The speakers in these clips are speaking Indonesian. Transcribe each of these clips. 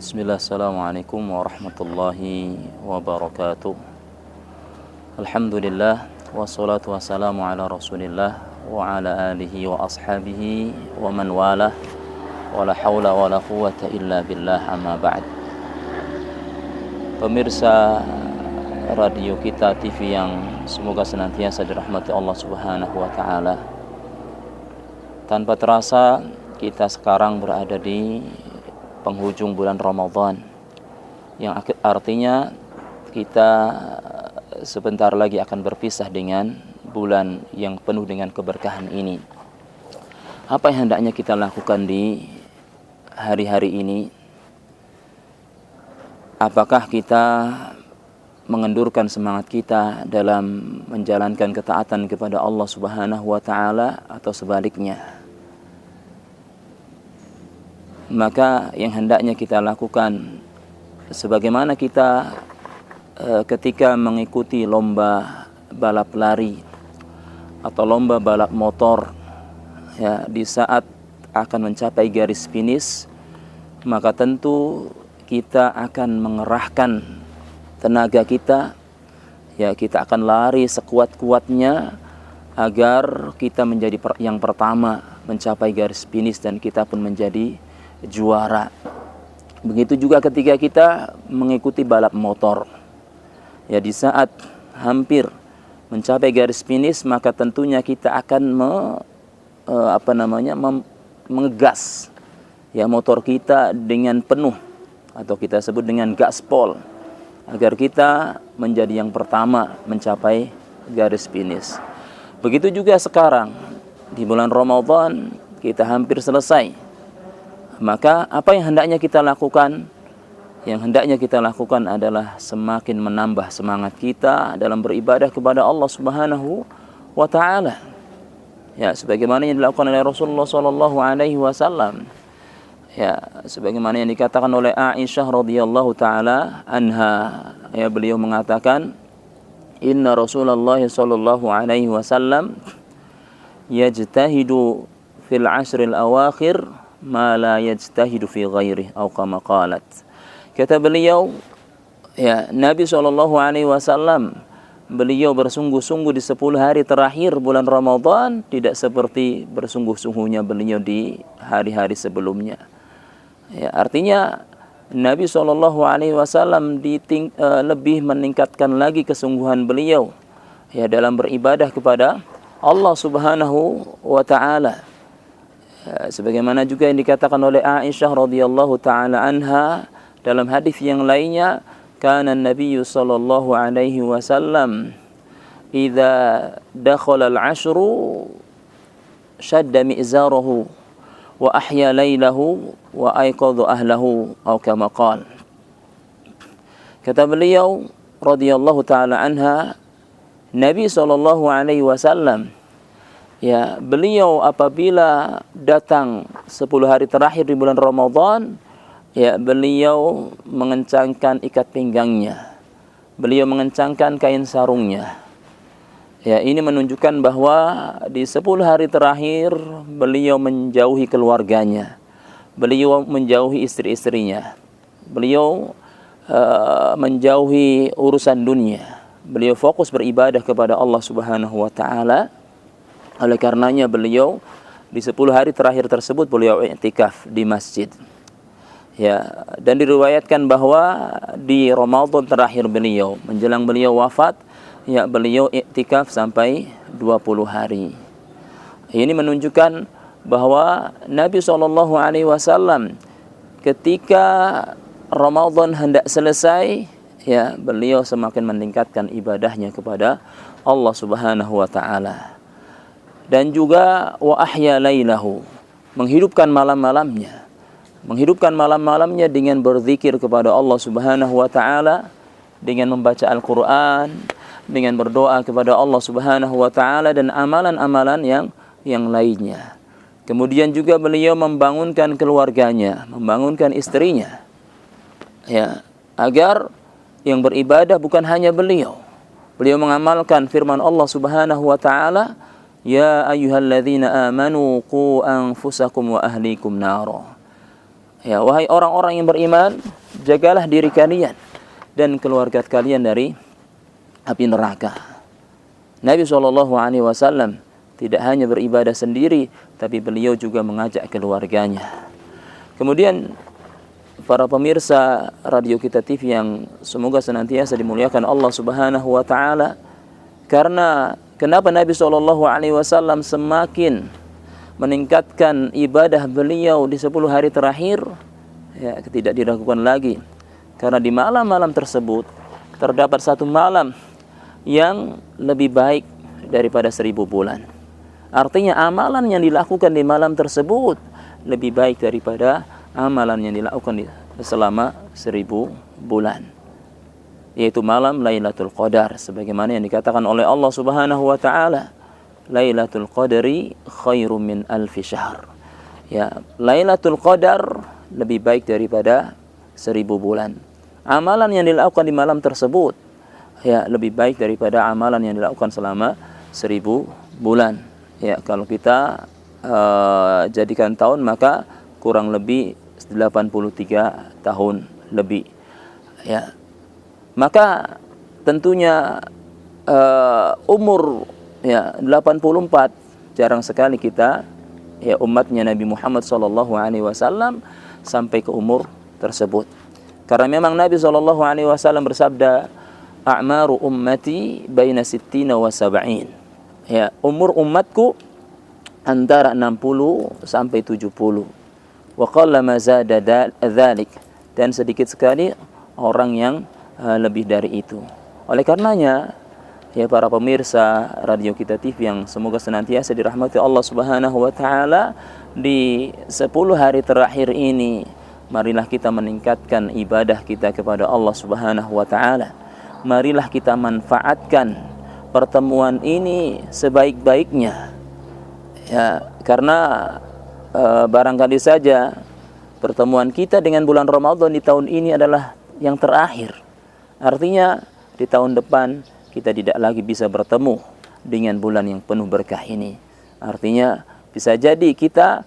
Bismillah, assalamualaikum warahmatullahi wabarakatuh. Alhamdulillah, wassalatu wassalamu ala rasulillah wa ala alihi wa ashabihi wa man walah, wa la hawla wa la quwwata illa billah, amma ba'd. Pemirsa radio kita, TV yang semoga senantiasa dirahmati Allah subhanahu wa ta'ala. Tanpa terasa kita sekarang berada di penghujung bulan Ramadan, yang artinya kita sebentar lagi akan berpisah dengan bulan yang penuh dengan keberkahan ini. Apa yang hendaknya kita lakukan di hari-hari ini? Apakah kita mengendurkan semangat kita dalam menjalankan ketaatan kepada Allah subhanahu wa ta'ala, atau sebaliknya? Maka yang hendaknya kita lakukan, sebagaimana kita ketika mengikuti lomba balap lari atau lomba balap motor, ya, di saat akan mencapai garis finish, maka tentu kita akan mengerahkan tenaga kita, ya, kita akan lari sekuat-kuatnya agar kita menjadi yang pertama mencapai garis finish dan kita pun menjadi juara. Begitu juga ketika kita mengikuti balap motor, ya, di saat hampir mencapai garis finish, maka tentunya kita akan mengegas, ya, motor kita dengan penuh, atau kita sebut dengan gaspol, agar kita menjadi yang pertama mencapai garis finish. Begitu juga sekarang di bulan Ramadan, kita hampir selesai. Maka apa yang hendaknya kita lakukan? Yang hendaknya kita lakukan adalah semakin menambah semangat kita dalam beribadah kepada Allah subhanahu wa ta'ala, ya, sebagaimana yang dilakukan oleh Rasulullah SAW, ya, sebagaimana yang dikatakan oleh Aisyah radhiyallahu ta'ala anha, ya, beliau mengatakan, inna Rasulullah sallallahu alaihi wasallam yajtahidu fil ashril awakhir ma la yajtahidu fi ghairihi, atau kama qalat. Kata beliau, ya, Nabi SAW, beliau bersungguh-sungguh di 10 hari terakhir bulan Ramadan, tidak seperti bersungguh-sungguhnya beliau di hari-hari sebelumnya. Ya, artinya Nabi SAW lebih meningkatkan lagi kesungguhan beliau, ya, dalam beribadah kepada Allah subhanahu wa ta'ala. Sebagaimana juga yang dikatakan oleh Aisyah radhiyallahu ta'ala anha dalam hadis yang lainnya, kana an-nabiy sallallahu alaihi wasallam idza dakhala al-'ashru shadda mi'zarahu wa ahya laylahu wa ayqadha ahlahu, atau kama qala. Kata beliau radhiyallahu ta'ala anha, Nabi sallallahu alaihi wasallam, ya, beliau apabila datang 10 hari terakhir di bulan Ramadan, ya, beliau mengencangkan ikat pinggangnya, beliau mengencangkan kain sarungnya. Ya, ini menunjukkan bahwa di 10 hari terakhir beliau menjauhi keluarganya, beliau menjauhi istri-istrinya, beliau menjauhi urusan dunia, beliau fokus beribadah kepada Allah subhanahu wa ta'ala. Oleh karenanya beliau di 10 hari terakhir tersebut beliau i'tikaf di masjid. Ya, dan diriwayatkan bahwa di Ramadan terakhir beliau, menjelang beliau wafat, ya, beliau i'tikaf sampai 20 hari. Ini menunjukkan bahwa Nabi SAW ketika Ramadan hendak selesai, ya, beliau semakin meningkatkan ibadahnya kepada Allah subhanahu wa ta'ala. Dan juga wa ahya lailahu, menghidupkan malam-malamnya, dengan berzikir kepada Allah subhanahu wa ta'ala, dengan membaca Al-Quran, dengan berdoa kepada Allah subhanahu wa ta'ala, dan amalan-amalan yang lainnya. Kemudian juga beliau membangunkan keluarganya, membangunkan istrinya, ya, agar yang beribadah bukan hanya beliau. Beliau mengamalkan firman Allah subhanahu wa ta'ala, ya ayyuhalladzina amanu qu anfusakum wa ahlikum nara. Ya, wahai orang-orang yang beriman, jagalah diri kalian dan keluarga kalian dari api neraka. Nabi SAW tidak hanya beribadah sendiri, tapi beliau juga mengajak keluarganya. Kemudian para pemirsa radio kita TV yang semoga senantiasa dimuliakan Allah Subhanahu wa taala, karena kenapa Nabi SAW semakin meningkatkan ibadah beliau di 10 hari terakhir, ya, tidak diragukan lagi, karena di malam-malam tersebut terdapat satu malam yang lebih baik daripada 1000 bulan. Artinya amalan yang dilakukan di malam tersebut lebih baik daripada amalan yang dilakukan selama 1000 bulan, yaitu malam Lailatul Qadar, sebagaimana yang dikatakan oleh Allah Subhanahu wa taala, Lailatul Qadri khairum min alfi syahr. Ya, Lailatul Qadar lebih baik daripada 1000 bulan. Amalan yang dilakukan di malam tersebut, ya, lebih baik daripada amalan yang dilakukan selama 1000 bulan. Ya, kalau kita jadikan tahun, maka kurang lebih 83 tahun lebih. Ya, maka tentunya umur, ya, 84 jarang sekali kita, ya, umatnya Nabi Muhammad SAW sampai ke umur tersebut. Karena memang Nabi SAW bersabda, a'maru ummati baina sittina wa sab'in. Ya, umur umatku antara 60 sampai 70. Wa qalla ma zada dzalik, dan sedikit sekali orang yang lebih dari itu. Oleh karenanya, ya, para pemirsa radio kita TV yang semoga senantiasa dirahmati Allah Subhanahu wa taala, di 10 hari terakhir ini marilah kita meningkatkan ibadah kita kepada Allah Subhanahu wa taala. Marilah kita manfaatkan pertemuan ini sebaik-baiknya. Ya, karena barangkali saja pertemuan kita dengan bulan Ramadan di tahun ini adalah yang terakhir. Artinya di tahun depan kita tidak lagi bisa bertemu dengan bulan yang penuh berkah ini. Artinya bisa jadi kita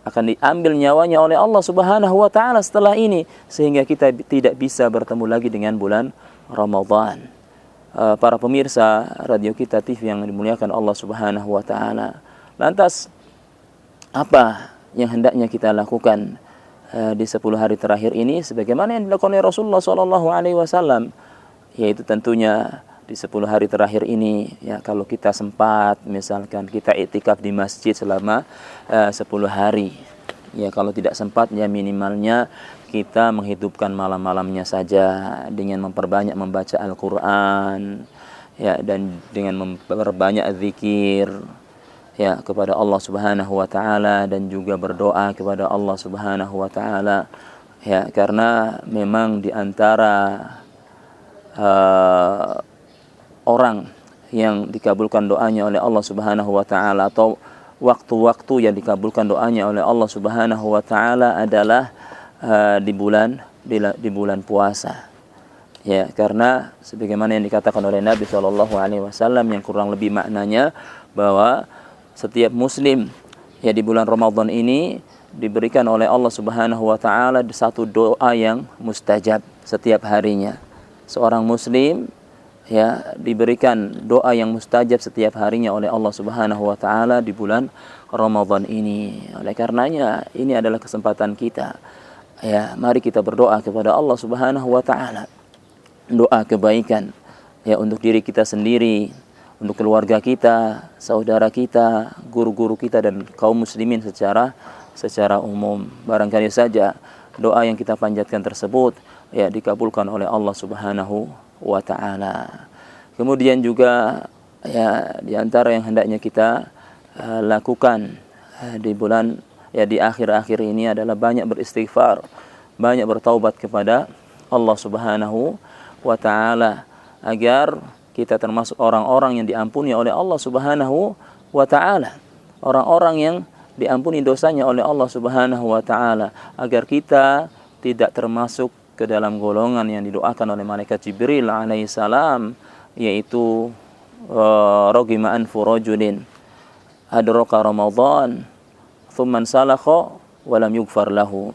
akan diambil nyawanya oleh Allah Subhanahu wa taala setelah ini, sehingga kita tidak bisa bertemu lagi dengan bulan Ramadan. Para pemirsa radio kita TV yang dimuliakan Allah Subhanahu wa taala, lantas apa yang hendaknya kita lakukan di 10 hari terakhir ini sebagaimana yang dilakukan oleh Rasulullah SAW? Yaitu tentunya di 10 hari terakhir ini, ya, kalau kita sempat, misalkan kita iktikaf di masjid selama 10 hari. Ya, kalau tidak sempat, ya minimalnya kita menghidupkan malam-malamnya saja dengan memperbanyak membaca Al-Quran, ya, dan dengan memperbanyak zikir, ya, kepada Allah Subhanahu wa taala, dan juga berdoa kepada Allah Subhanahu wa taala, ya, karena memang di antara orang yang dikabulkan doanya oleh Allah Subhanahu wa taala, atau waktu-waktu yang dikabulkan doanya oleh Allah Subhanahu wa taala adalah di bulan puasa. Ya, karena sebagaimana yang dikatakan oleh Nabi SAW, yang kurang lebih maknanya bahwa setiap muslim, ya, di bulan Ramadan ini diberikan oleh Allah Subhanahu wa taala satu doa yang mustajab setiap harinya. Seorang muslim, ya, diberikan doa yang mustajab setiap harinya oleh Allah Subhanahu wa taala di bulan Ramadan ini. Oleh karenanya ini adalah kesempatan kita. Ya, mari kita berdoa kepada Allah Subhanahu wa taala. Doa kebaikan, ya, untuk diri kita sendiri, untuk keluarga kita, saudara kita, guru-guru kita, dan kaum muslimin secara umum. Barangkali saja doa yang kita panjatkan tersebut, ya, dikabulkan oleh Allah Subhanahu wa ta'ala. Kemudian juga, ya, di antara yang hendaknya kita lakukan di bulan, ya, di akhir-akhir ini adalah banyak beristighfar, banyak bertaubat kepada Allah Subhanahu wa ta'ala, agar kita termasuk orang-orang yang diampuni oleh Allah Subhanahu wa ta'ala, orang-orang yang diampuni dosanya oleh Allah Subhanahu wa ta'ala, agar kita tidak termasuk ke dalam golongan yang didoakan oleh malaikat Jibril alaihissalam, yaitu ragima anfu rajulin adraka Ramadan thumma salakha wa lam yughfar lahu.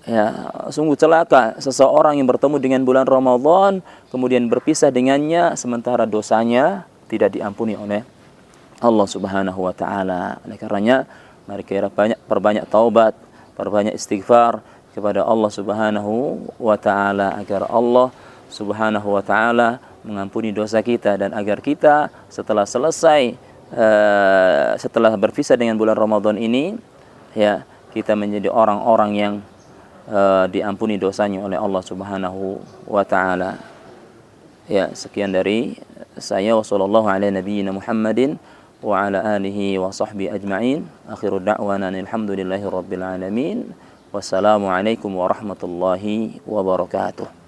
Ya, sungguh celaka seseorang yang bertemu dengan bulan Ramadan kemudian berpisah dengannya sementara dosanya tidak diampuni oleh Allah Subhanahu wa taala. Oleh karenanya mari kita perbanyak taubat, perbanyak istighfar kepada Allah Subhanahu wa taala agar Allah Subhanahu wa taala mengampuni dosa kita dan agar kita setelah selesai setelah berpisah dengan bulan Ramadan ini ya kita menjadi orang-orang yang diampuni dosanya oleh Allah Subhanahu wa taala. Ya, sekian dari saya sallallahu ala nabiyyina Muhammadin wa ala alihi wa sahbihi ajma'in. Akhiru da'wana alhamdulillahi rabbil alamin. Wassalamu alaikum warahmatullahi wabarakatuh.